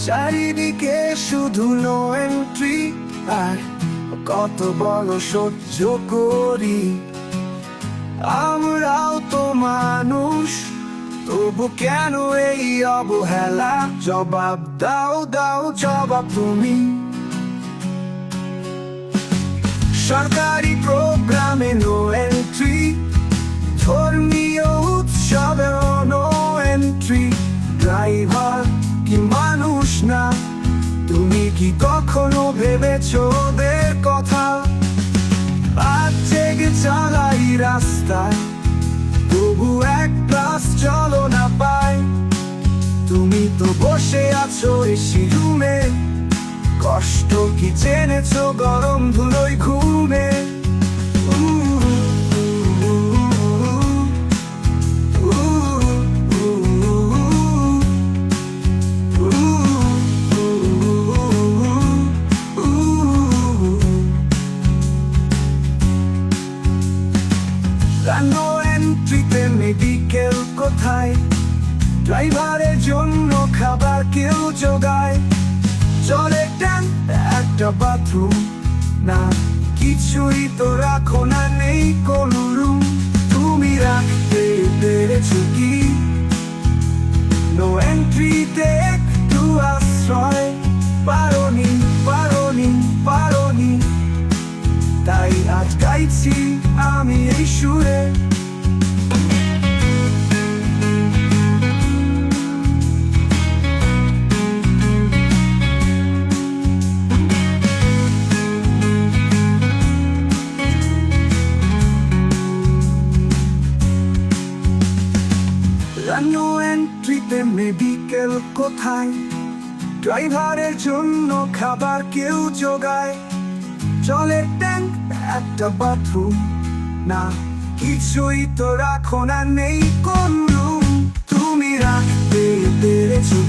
চারিদিকে শুধু no entry, আর কত বড় সহ্য করি। আমরাও তো মানুষ, তবু কেন এই অবহেলা? জবাব দাও, দাও জবাব তুমি। সরকারি প্রোগ্রামে নো এন্ট্রি, ধর্মীয় উৎসবে নো এন্ট্রি। ড্রাইভার কি মানুষ না? তুমি কি কখনো ভেবেছো ওদের কথা? আজ জেগে চালাই রাস্তায়, তবু এক গ্লাস জলও না পাই। তুমি তো বসে আছো এসি রুমে, কষ্ট কি জেনেছো গরম ধুলোয় ঘুমে? নো এন্ট্রিতে মেডিকেল কোথায়? ড্রাইভারের জন্য খাবার কেউ জোগায়? চলে ট্যাঙ্ক, একটা বাথরুম না, কিছুই তো রাখো না, নেই কোনো রুম। তুমি রাখতে পেরেছো কি নো এন্ট্রিতে একটু আশ্রয়? পারোনি, পারোনি, পারোনি, তাই আজ গাইছি আমি এই সুরে। নো এন্ট্রিতে মেডিকেল কোথায়? ড্রাইভারের জন্য খাবার কেউ জোগায়? চলে ট্যাঙ্ক, একটা বাথরুম না, কিছুই তো রাখো না, নেই কোন রুম। তুমি রাখতে পেরেছো